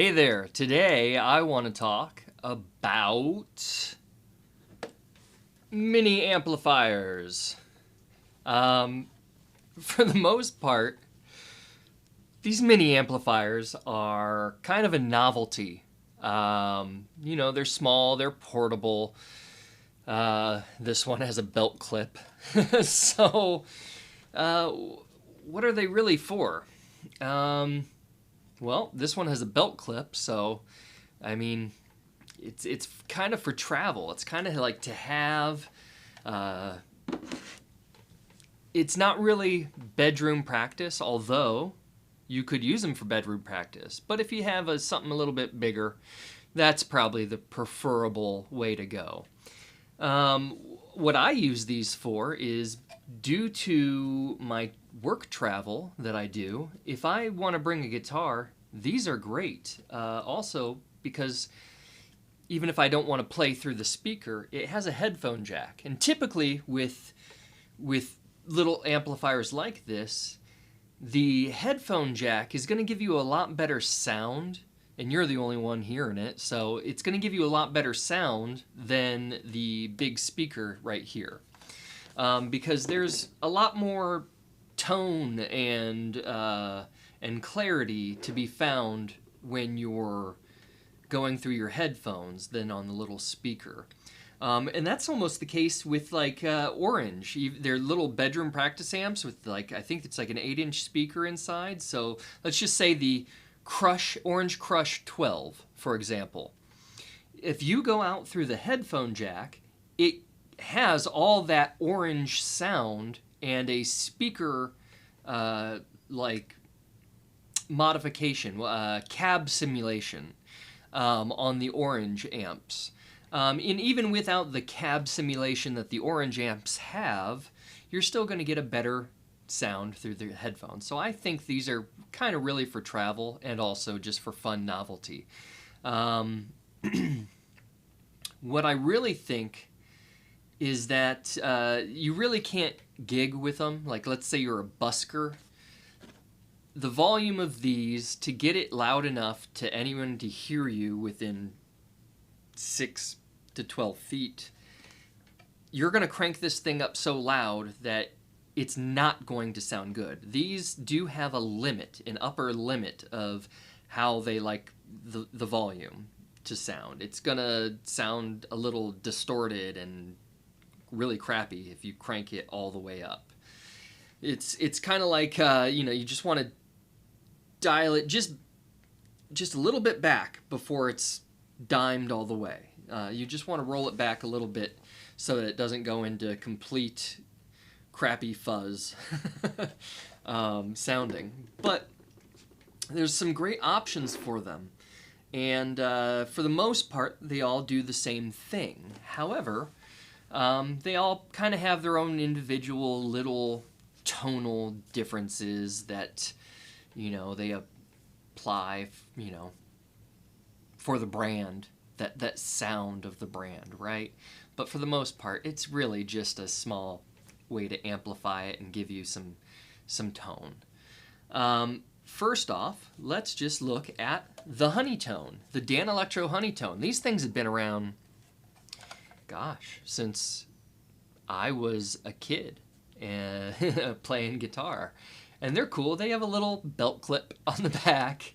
Hey there, today I want to talk about mini amplifiers. For the most part, these mini amplifiers are kind of a novelty. They're small, they're portable. This one has a belt clip. So, what are they really for? Well, this one has a belt clip, so I mean, it's kind of for travel. It's kind of like to have. It's not really bedroom practice, although you could use them for bedroom practice. But if you have something a little bit bigger, that's probably the preferable way to go. What I use these for is due to my work travel that I do, if I want to bring a guitar, these are great. Also, because even if I don't want to play through the speaker, it has a headphone jack. And typically with little amplifiers like this, the headphone jack is going to give you a lot better sound, and you're the only one hearing it, so it's going to give you a lot better sound than the big speaker right here. Because there's a lot more tone and clarity to be found when you're going through your headphones than on the little speaker. And that's almost the case with like Orange. They're little bedroom practice amps with like, I think it's like an 8-inch speaker inside. So let's just say the Orange Crush 12, for example. If you go out through the headphone jack, it has all that orange sound and a speaker like modification, cab simulation on the Orange amps. And even without the cab simulation that the Orange amps have, you're still going to get a better sound through the headphones. So I think these are kind of really for travel and also just for fun novelty. What I really think is that you really can't gig with them. Like, let's say you're a busker. The volume of these, to get it loud enough to anyone to hear you within 6 to 12 feet, you're going to crank this thing up so loud that it's not going to sound good. These do have a limit, an upper limit of how they like the volume to sound. It's going to sound a little distorted and really crappy if you crank it all the way up. It's kind of like you just want to dial it just a little bit back before it's dimed all the way. You just want to roll it back a little bit so that it doesn't go into complete crappy fuzz sounding. But there's some great options for them. And for the most part, they all do the same thing. However, they all kind of have their own individual little tonal differences that, they apply, for the brand, that sound of the brand, right? But for the most part, it's really just a small way to amplify it and give you some tone. First off, let's just look at the Honeytone, the Danelectro Honeytone. These things have been around, gosh, since I was a kid and playing guitar. And they're cool. They have a little belt clip on the back.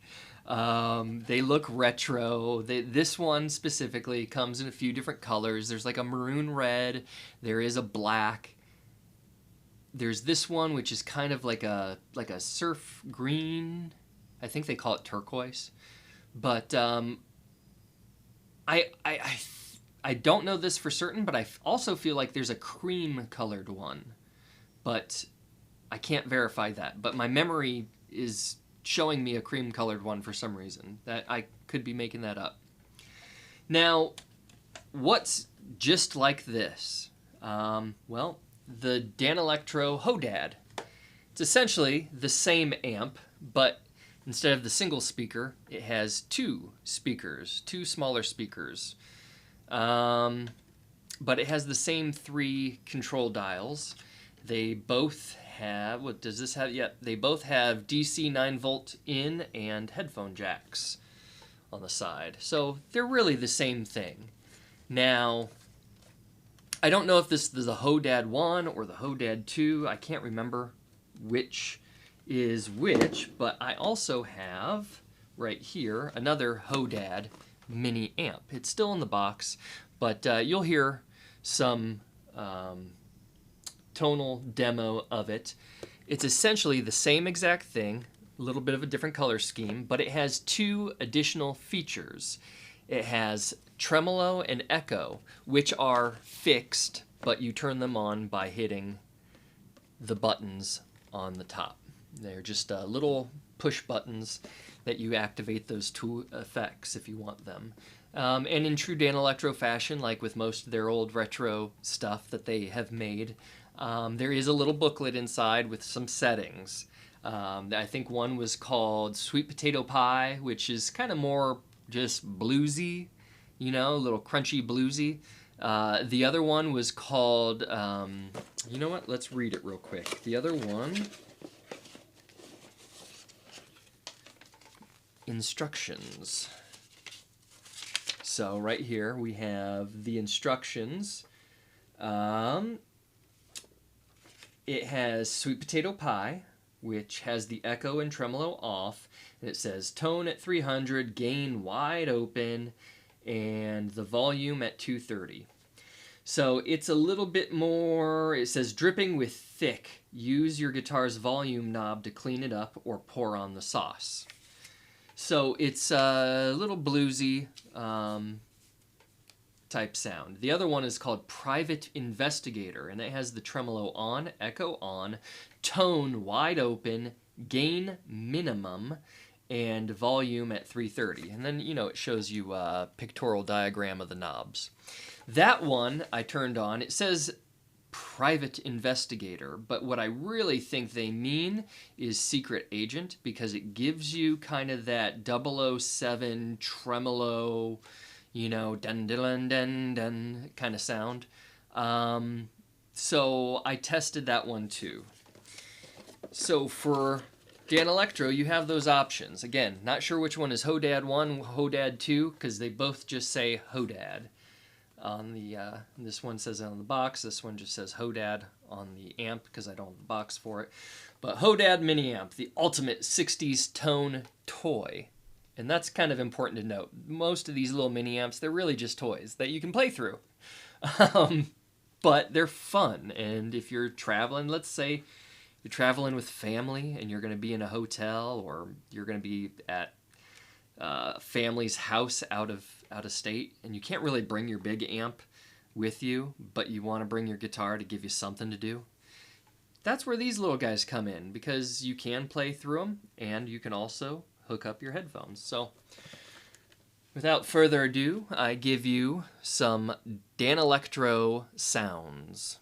They look retro. This one specifically comes in a few different colors. There's like a maroon red. There is a black. There's this one, which is kind of like a surf green. I think they call it turquoise. But I don't know this for certain, but I also feel like there's a cream colored one. But I can't verify that. But my memory is showing me a cream colored one for some reason. That I could be making that up. Now, what's just like this? Well, the Danelectro Hodad. It's essentially the same amp, but instead of the single speaker, it has two speakers, two smaller speakers. But it has the same 3 control dials. They both have, what does this have? Yeah, they both have DC 9-volt in and headphone jacks on the side. So they're really the same thing. Now, I don't know if this is the Hodad 1 or the Hodad 2. I can't remember which is which, but I also have right here another Hodad Mini amp. It's still in the box, but you'll hear some tonal demo of it. It's essentially the same exact thing, a little bit of a different color scheme, but it has two additional features. It has tremolo and echo, which are fixed, but you turn them on by hitting the buttons on the top. They're just little push buttons that you activate those two effects if you want them. And in true Danelectro fashion, like with most of their old retro stuff that they have made, there is a little booklet inside with some settings. I think one was called Sweet Potato Pie, which is kind of more just bluesy, you know, a little crunchy bluesy. The other one was called, you know what, let's read it real quick. The other one, instructions. So right here we have the instructions. It has Sweet Potato Pie, which has the echo and tremolo off, and it says tone at 300, gain wide open, and the volume at 230. So it's a little bit more, it says dripping with thick. Use your guitar's volume knob to clean it up or pour on the sauce. So it's a little bluesy type sound. The other one is called Private Investigator, and it has the tremolo on, echo on, tone wide open, gain minimum, and volume at 330. And then, you know, it shows you a pictorial diagram of the knobs. That one I turned on. It says Private Investigator, but what I really think they mean is Secret Agent, because it gives you kind of that 007 tremolo, you know, dun dun dun dun kind of sound. So I tested that one too. So for Danelectro, you have those options. Again, not sure which one is Hodad 1, Hodad 2, because they both just say Hodad. On the this one says it on the box. This one just says Hodad on the amp because I don't have the box for it. But Hodad Mini Amp, the ultimate 60s tone toy. And that's kind of important to note. Most of these little mini amps, they're really just toys that you can play through. But they're fun. And if you're traveling, let's say you're traveling with family and you're going to be in a hotel, or you're going to be at family's house out of state, and you can't really bring your big amp with you, but you want to bring your guitar to give you something to do, that's where these little guys come in, because you can play through them and you can also hook up your headphones. So without further ado, I give you some Danelectro sounds.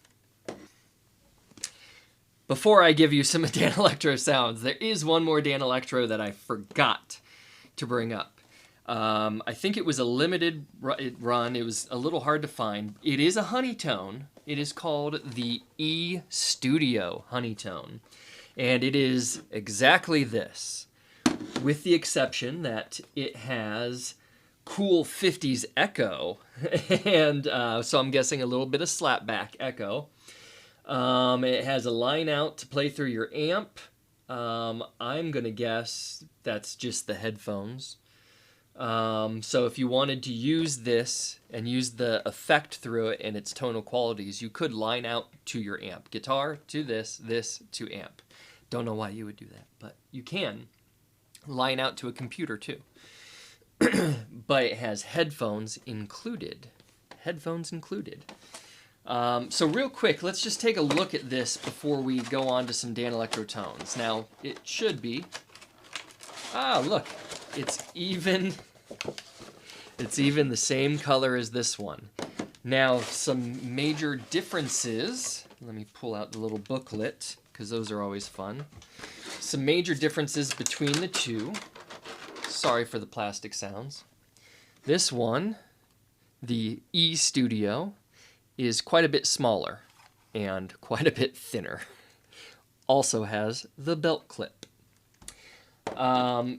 Before I give you some Danelectro sounds, there is one more Danelectro that I forgot to bring up. I think it was a limited run. It was a little hard to find. It is a honeytone. It is called the E Studio Honeytone. And it is exactly this, with the exception that it has cool 50s echo. And so I'm guessing a little bit of slapback echo. It has a line out to play through your amp. I'm going to guess that's just the headphones. So if you wanted to use this and use the effect through it and its tonal qualities, you could line out to your amp. Guitar to this, this to amp. Don't know why you would do that, but you can line out to a computer too. But it has headphones included. Headphones included. So real quick, let's just take a look at this before we go on to some Danelectro tones. Now, it should be... look, it's even the same color as this one. Now, some major differences. Let me pull out the little booklet, because those are always fun. Some major differences between the two. Sorry for the plastic sounds. This one, the E Studio, is quite a bit smaller and quite a bit thinner. Also has the belt clip.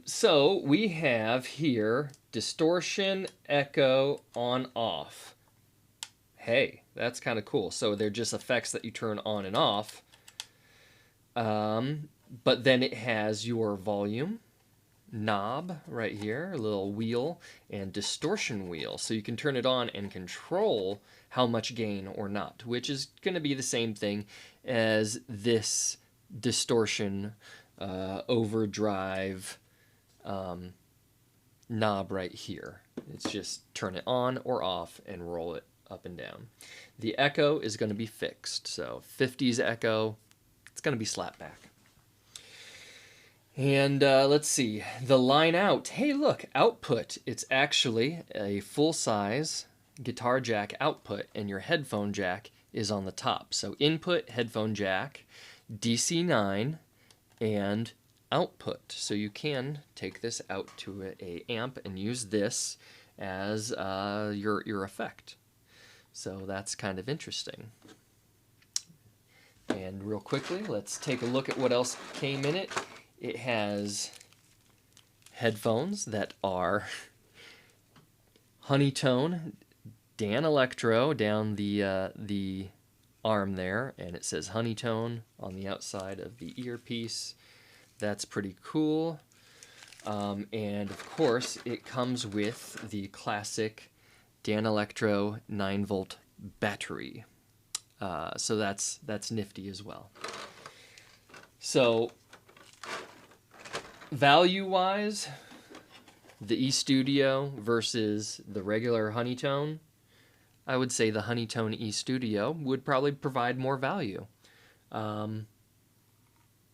So we have here distortion, echo, on, off. Hey, that's kind of cool. So they're just effects that you turn on and off. But then it has your volume knob right here, a little wheel, and distortion wheel. So you can turn it on and control how much gain or not, which is going to be the same thing as this distortion overdrive knob right here. It's just turn it on or off and roll it up and down. The echo is going to be fixed. So 50s echo, it's going to be slap back. And let's see, the line out. Hey, look, output. It's actually a full-size guitar jack output, and your headphone jack is on the top. So input, headphone jack, DC 9, and output. So you can take this out to a amp and use this as your effect. So that's kind of interesting. And real quickly, let's take a look at what else came in it. It has headphones that are Honeytone, Danelectro down the arm there, and it says Honeytone on the outside of the earpiece. That's pretty cool. And of course, it comes with the classic Danelectro 9-volt battery. So that's nifty as well. So value-wise, the E-Studio versus the regular Honeytone, I would say the Honeytone E-Studio would probably provide more value all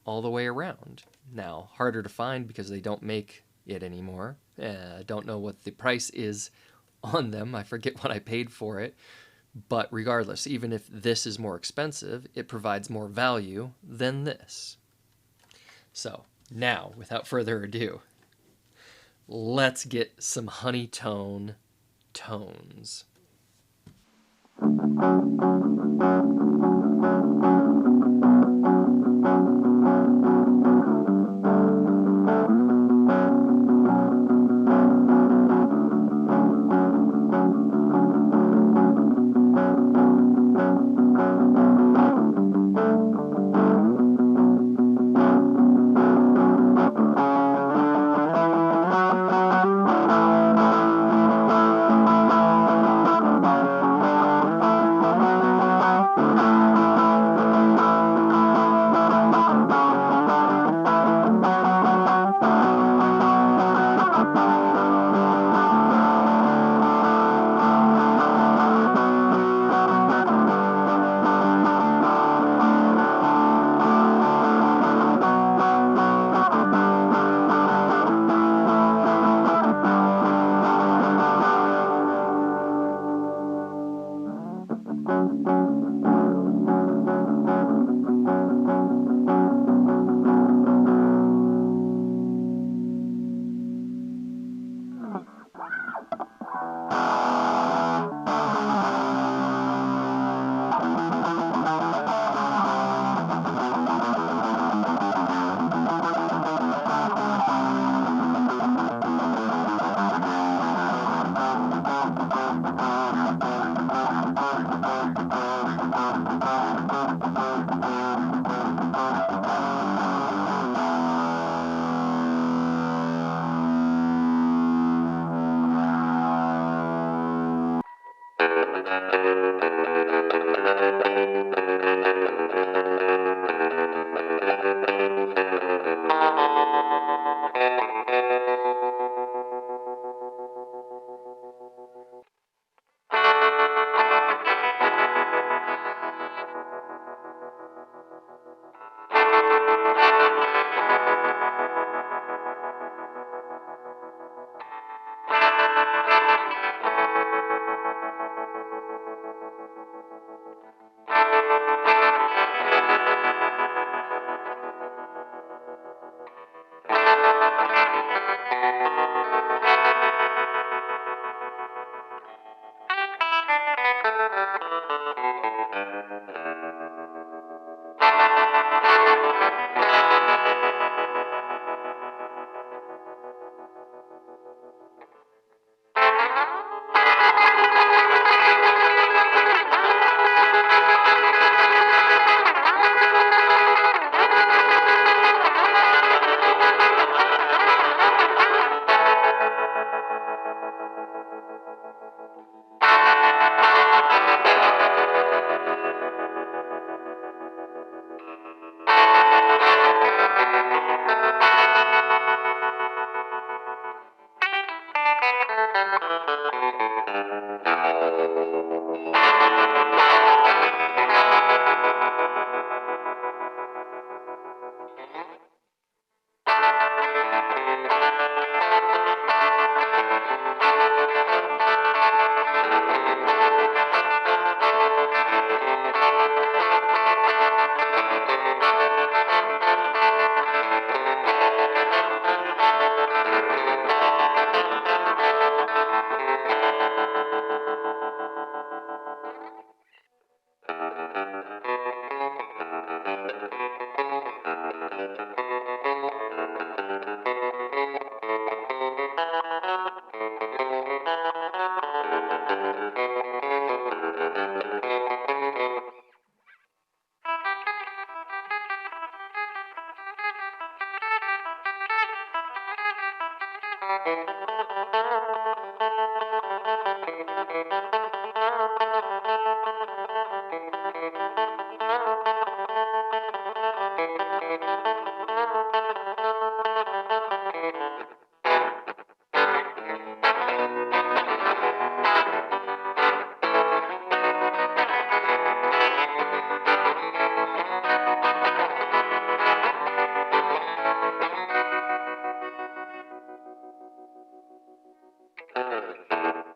the way around. Now, harder to find because they don't make it anymore. I don't know what the price is on them. I forget what I paid for it. But regardless, even if this is more expensive, it provides more value than this. So, now, without further ado, let's get some Honeytone tones.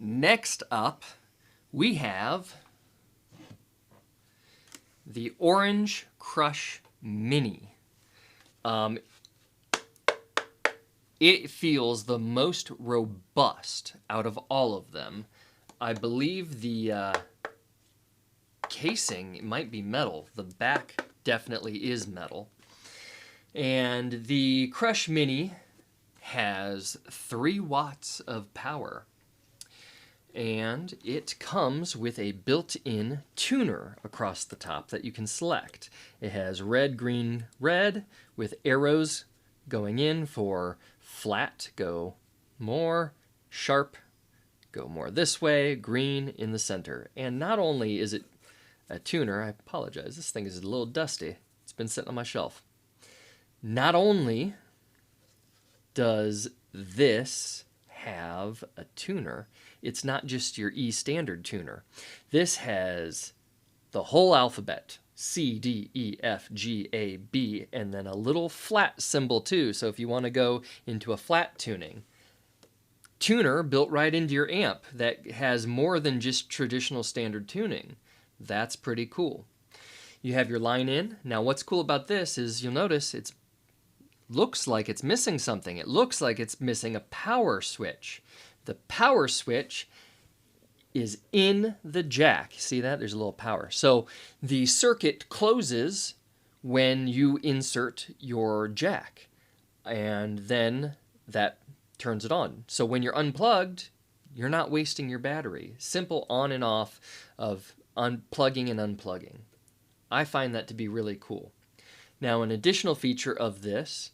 Next up, we have the Orange Crush Mini. It feels the most robust out of all of them. I believe the casing might be metal. The back definitely is metal. And the Crush Mini has 3 watts of power. And it comes with a built-in tuner across the top that you can select. It has red, green, red with arrows going in for flat, go more, sharp, go more this way, green in the center. And not only is it a tuner, I apologize, this thing is a little dusty. It's been sitting on my shelf. Not only does this have a tuner, it's not just your E standard tuner. This has the whole alphabet, C, D, E, F, G, A, B, and then a little flat symbol too. So if you want to go into a flat tuning, tuner built right into your amp that has more than just traditional standard tuning. That's pretty cool. You have your line in. Now what's cool about this is you'll notice it looks like it's missing something. It looks like it's missing a power switch. The power switch is in the jack. See that? There's a little power. So the circuit closes when you insert your jack, and then that turns it on. So when you're unplugged, you're not wasting your battery. Simple on and off of unplugging and unplugging. I find that to be really cool. Now, an additional feature of this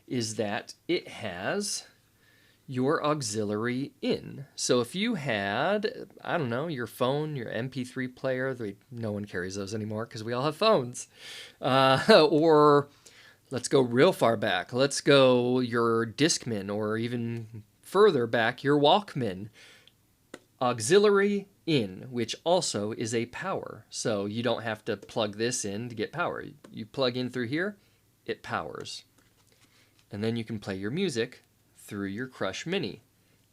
is that it has your auxiliary in. So if you had, I don't know, your phone, your MP3 player, no one carries those anymore because we all have phones. Or let's go real far back. Let's go your Discman, or even further back, your Walkman. Auxiliary in, which also is a power. So you don't have to plug this in to get power. You plug in through here, it powers. And then you can play your music through your Crush Mini.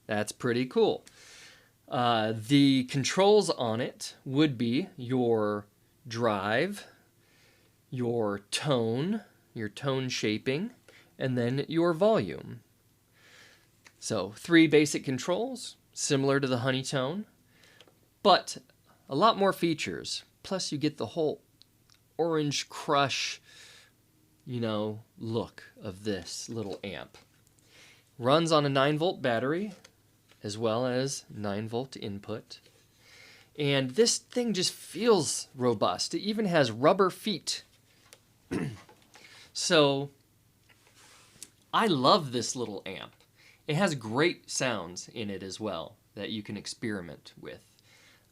That's pretty cool. The controls on it would be your drive, your tone shaping, and then your volume. So 3 basic controls, similar to the Honeytone, but a lot more features. Plus you get the whole Orange Crush, look of this little amp. Runs on a 9-volt battery, as well as 9-volt input. And this thing just feels robust. It even has rubber feet. So, I love this little amp. It has great sounds in it as well that you can experiment with.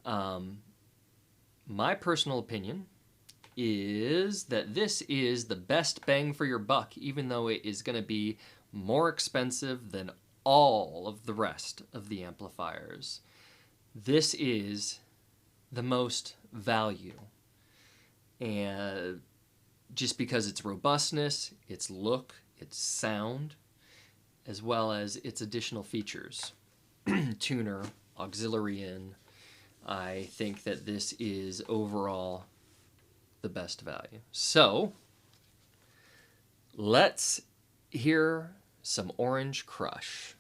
My personal opinion is that this is the best bang for your buck, even though it is going to be more expensive than all of the rest of the amplifiers. This is the most value. And just because its robustness, its look, its sound, as well as its additional features. Tuner, auxiliary in. I think that this is overall the best value. So, let's hear some Orange Crush.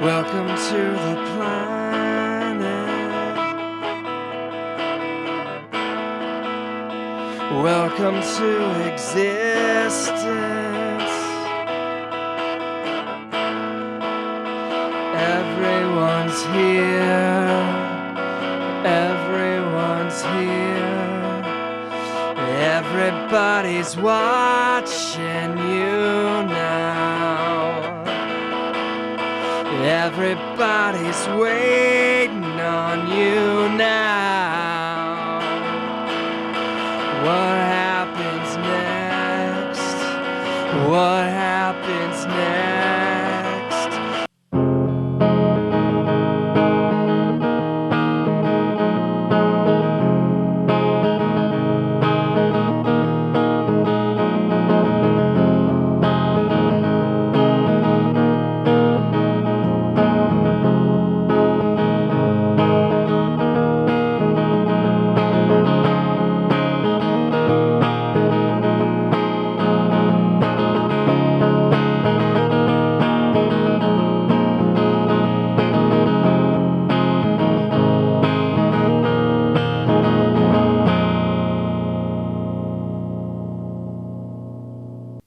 Welcome to the planet. Welcome to existence. Everyone's here. Everyone's here. Everybody's watching you now. Everybody's waiting on you now. What happens next? What happens next?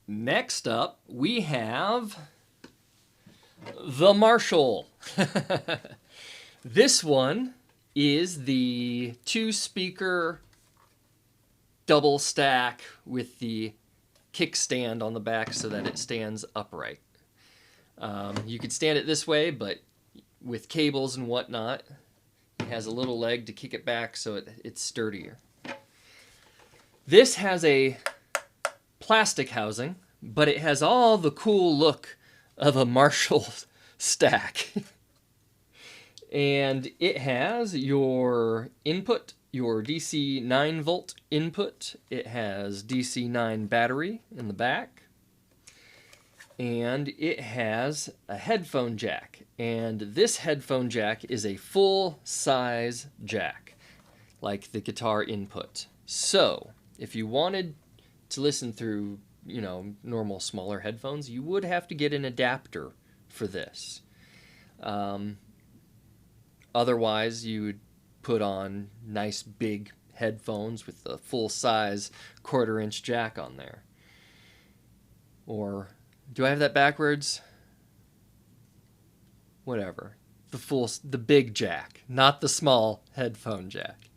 Next up, we have the Marshall. This one is the 2-speaker double stack with the kickstand on the back so that it stands upright. You could stand it this way, but with cables and whatnot, it has a little leg to kick it back so it's sturdier. This has a plastic housing, but it has all the cool look of a Marshall stack. And it has your input, your DC 9-volt input. It has DC 9 battery in the back. and it has a headphone jack. And this headphone jack is a full-size jack, like the guitar input. So, if you wanted to listen through, normal smaller headphones, you would have to get an adapter for this. Otherwise, you would put on nice big headphones with the full-size quarter-inch jack on there. Or, do I have that backwards? Whatever. The big jack, not the small headphone jack.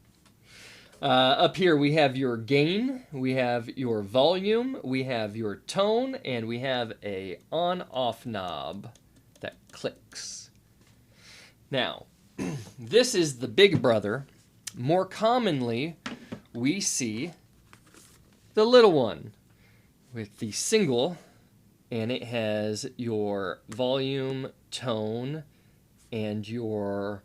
Up here we have your gain, we have your volume, we have your tone, and we have a on-off knob that clicks. Now, this is the big brother. More commonly, we see the little one with the single, and it has your volume, tone, and your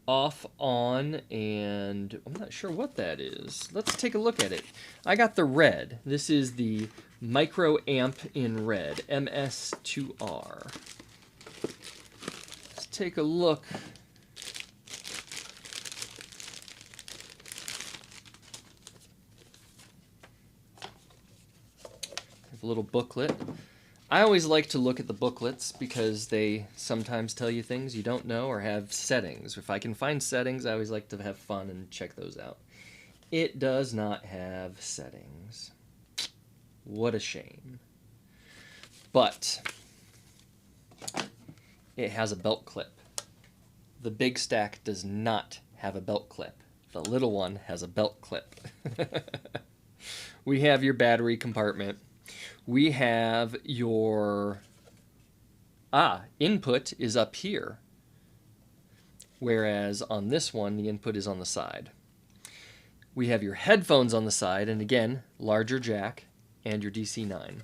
off, on, and I'm not sure what that is. Let's take a look at it. I got the red. This is the micro amp in red, MS2R. Let's take a look. A little booklet. I always like to look at the booklets because they sometimes tell you things you don't know or have settings. If I can find settings, I always like to have fun and check those out. It does not have settings. What a shame. But it has a belt clip. The big stack does not have a belt clip. The little one has a belt clip. We have your battery compartment. We have your input is up here, whereas on this one the input is on the side. We have your headphones on the side, and again, larger jack, and your DC9.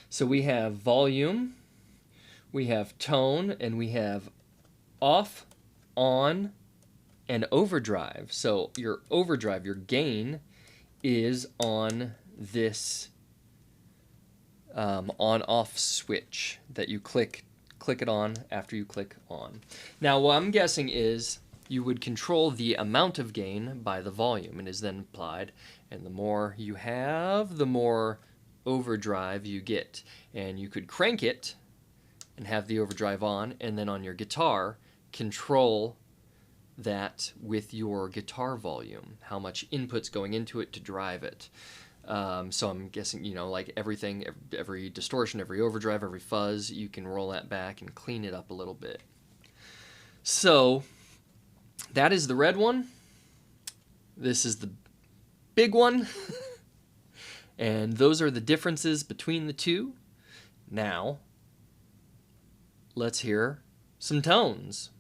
So we have volume, we have tone, and we have off, on, and overdrive. So your overdrive, your gain, is on this on-off switch that you click it on after you click on. Now, what I'm guessing is you would control the amount of gain by the volume, and is then applied, and the more you have, the more overdrive you get. And you could crank it and have the overdrive on, and then on your guitar, control that with your guitar volume, how much input's going into it to drive it. So I'm guessing, like everything, every distortion, every overdrive, every fuzz, you can roll that back and clean it up a little bit. So that is the red one. This is the big one. And those are the differences between the two. Now, let's hear some tones.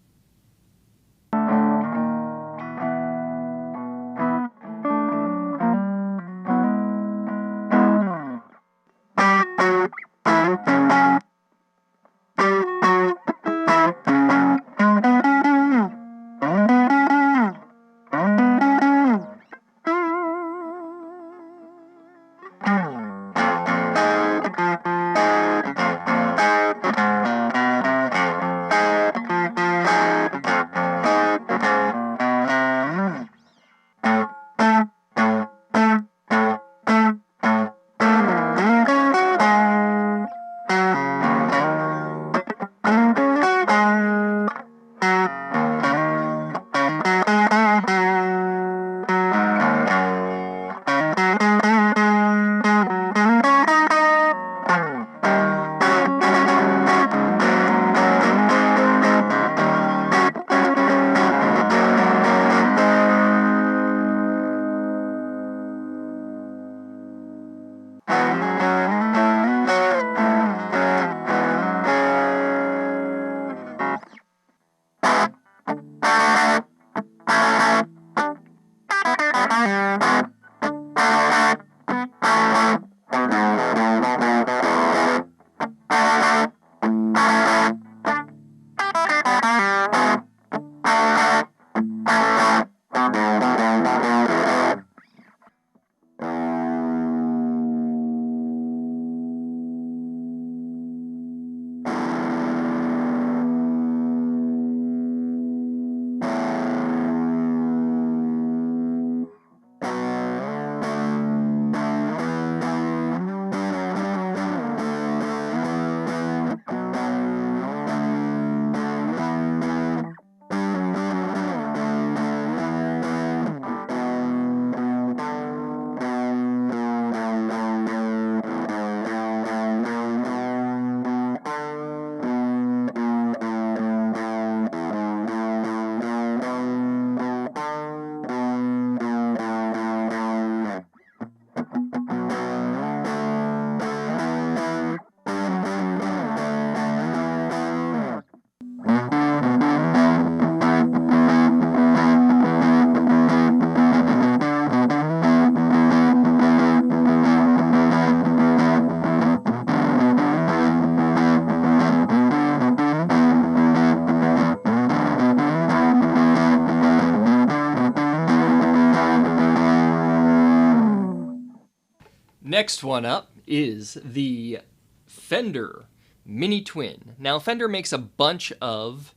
Next one up is the Fender Mini Twin. Now, Fender makes a bunch of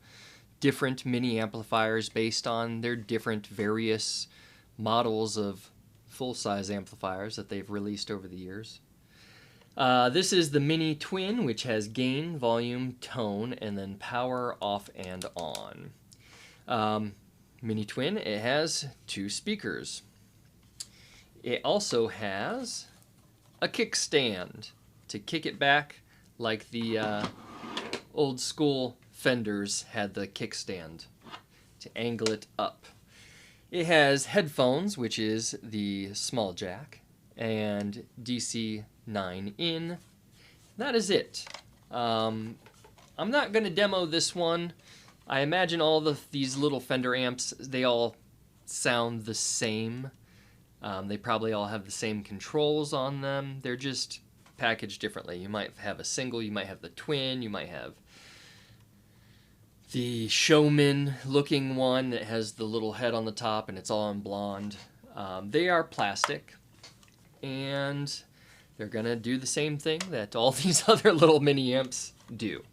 different mini amplifiers based on their different various models of full-size amplifiers that they've released over the years. This is the Mini Twin, which has gain, volume, tone, and then power off and on. Mini Twin, it has 2 speakers. It also has a kickstand to kick it back like the old school Fenders had the kickstand to angle it up. It has headphones, which is the small jack, and DC 9 in. That is it. I'm not going to demo this one. I imagine all these little Fender amps, they all sound the same. They probably all have the same controls on them. They're just packaged differently. You might have a single, you might have the twin, you might have the showman looking one that has the little head on the top and it's all in blonde. They are plastic, and they're gonna do the same thing that all these other little mini amps do.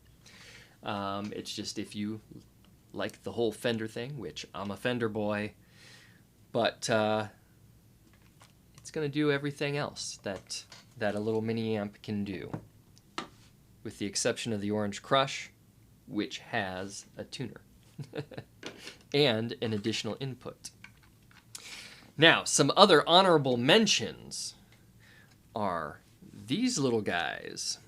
It's just if you like the whole Fender thing, which I'm a Fender boy, but it's gonna do everything else that a little mini amp can do, with the exception of the Orange Crush, which has a tuner and an additional input. Now, some other honorable mentions are these little guys.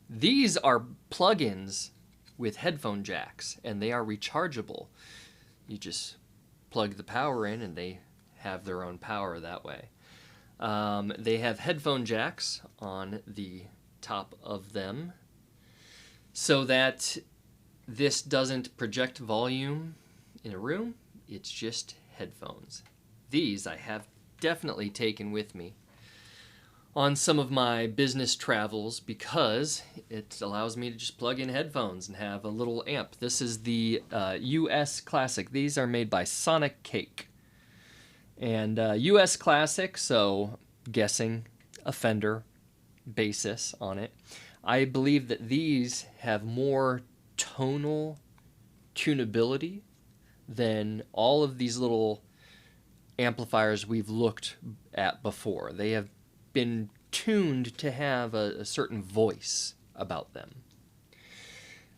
These are plugins with headphone jacks, and they are rechargeable. You just plug the power in, and they have their own power that way. They have headphone jacks on the top of them so that this doesn't project volume in a room. It's just headphones. These I have definitely taken with me on some of my business travels because it allows me to just plug in headphones and have a little amp. This is the US Classic. These are made by Sonic Cake. And US Classic, so guessing a Fender basis on it. I believe that these have more tonal tunability than all of these little amplifiers we've looked at before. They have been tuned to have a certain voice about them.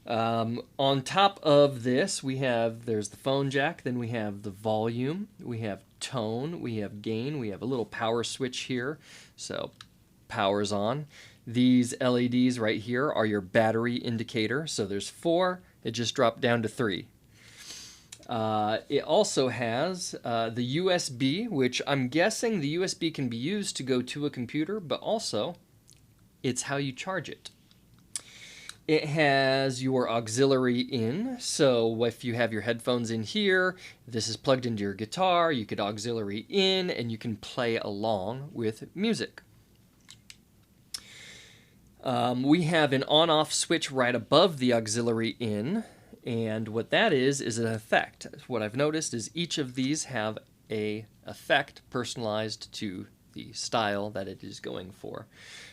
On top of this, there's the phone jack, then we have the volume, we have tone, we have gain, we have a little power switch here, so power's on. These LEDs right here are your battery indicator, so there's 4, it just dropped down to 3. It also has the USB, which I'm guessing the USB can be used to go to a computer, but also it's how you charge it. It has your auxiliary in, so if you have your headphones in here, this is plugged into your guitar, you could auxiliary in, and you can play along with music. We have an on-off switch right above the auxiliary in, and what that is an effect. What I've noticed is each of these have an effect personalized to the style that it is going for.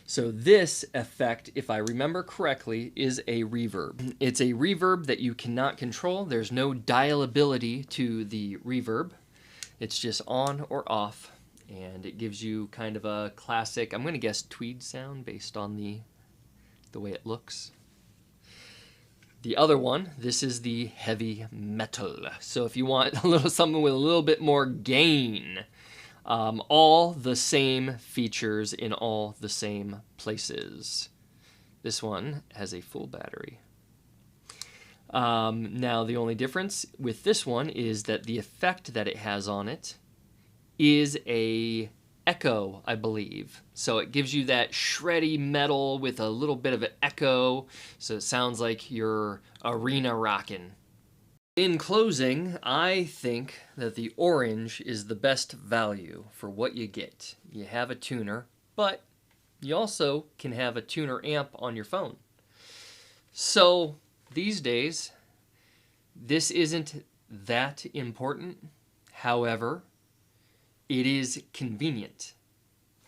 So this effect, if I remember correctly, is a reverb. It's a reverb that you cannot control. There's no dialability to the reverb. It's just on or off, and it gives you kind of a classic, I'm going to guess, tweed sound based on the way it looks. The other one, this is the heavy metal. So if you want something with a little bit more gain, all the same features in all the same places. This one has a full battery. Now the only difference with this one is that the effect that it has on it is a echo, I believe. So it gives you that shreddy metal with a little bit of an echo, so it sounds like you're arena rocking. In closing, I think that the orange is the best value for what you get. You have a tuner, but you also can have a tuner amp on your phone. So these days, this isn't that important. However, it is convenient.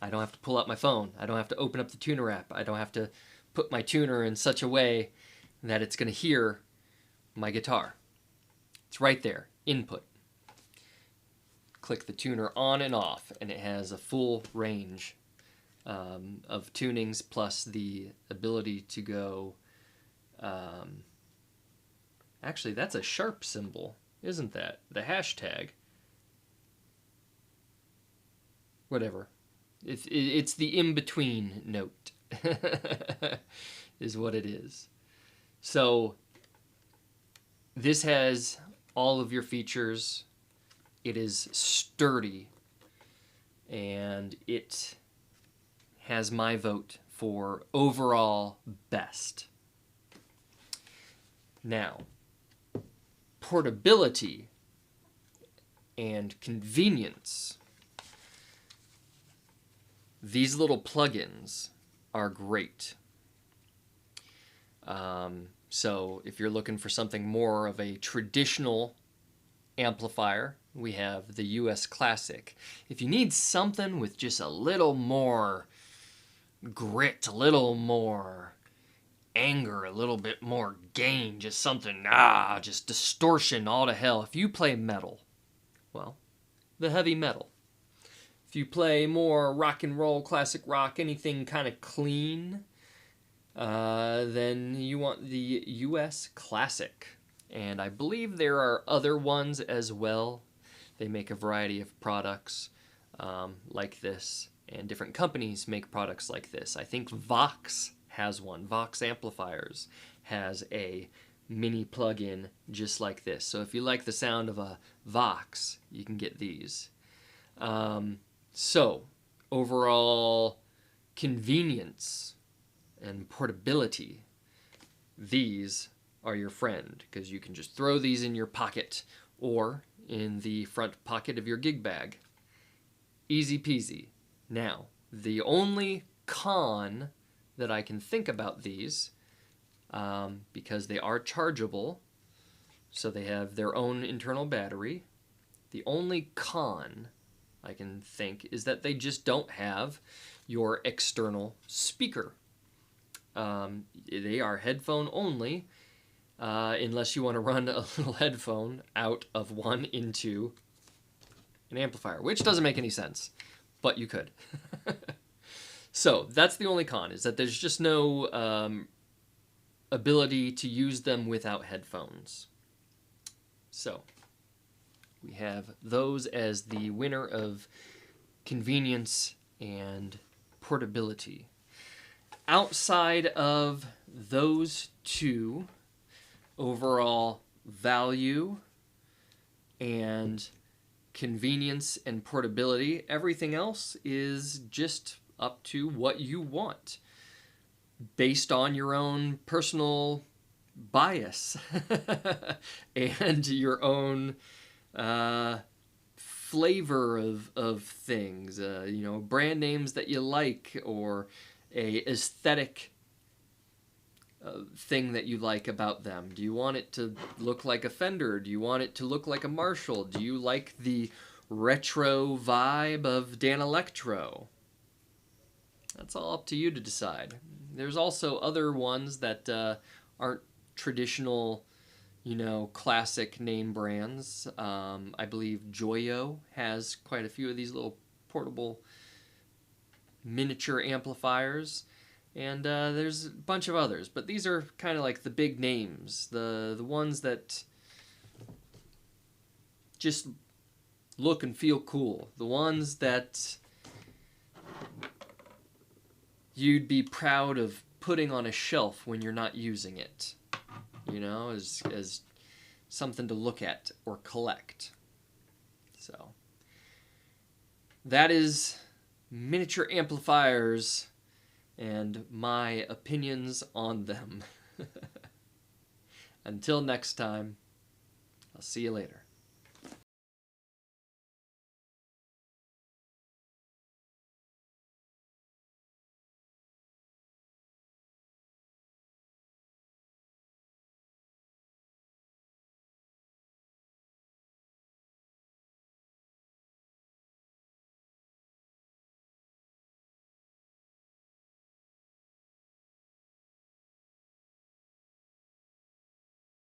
I don't have to pull out my phone. I don't have to open up the tuner app. I don't have to put my tuner in such a way that it's going to hear my guitar. It's right there, input. Click the tuner on and off, and it has a full range of tunings, plus the ability to go... actually, that's a sharp symbol, isn't that? The hashtag. Whatever. It's the in-between note, is what it is. So this has all of your features. It is sturdy, and it has my vote for overall best. Now, portability and convenience. These little plugins are great. So if you're looking for something more of a traditional amplifier, we have the US Classic. If you need something with just a little more grit, a little more anger, a little bit more gain, just something, just distortion all to hell. If you play metal, well, the heavy metal. If you play more rock and roll, classic rock, anything kind of clean, then you want the US Classic. And I believe there are other ones as well. They make a variety of products like this, and different companies make products like this. I think Vox has one. Vox Amplifiers has a mini plug-in just like this. So if you like the sound of a Vox, you can get these. So overall convenience and portability, these are your friend, because you can just throw these in your pocket or in the front pocket of your gig bag. Easy peasy. Now, the only con that I can think about these, because they are chargeable, so they have their own internal battery, the only con I can think is that they just don't have your external speaker. They are headphone only, unless you want to run a little headphone out of one into an amplifier, which doesn't make any sense, but you could. So that's the only con, is that there's just no ability to use them without headphones. So we have those as the winner of convenience and portability. Outside of those two, overall value and convenience and portability, everything else is just up to what you want based on your own personal bias and your own flavor of things, you know, brand names that you like, or a aesthetic thing that you like about them. Do you want it to look like a Fender? Do you want it to look like a Marshall? Do you like the retro vibe of Danelectro? That's all up to you to decide. There's also other ones that aren't traditional, you know, classic name brands. I believe Joyo has quite a few of these little portable miniature amplifiers, and there's a bunch of others, but these are kind of like the big names, the ones that just look and feel cool, the ones that you'd be proud of putting on a shelf when you're not using it, you know, as something to look at or collect. So that is miniature amplifiers and my opinions on them. Until next time, I'll see you later.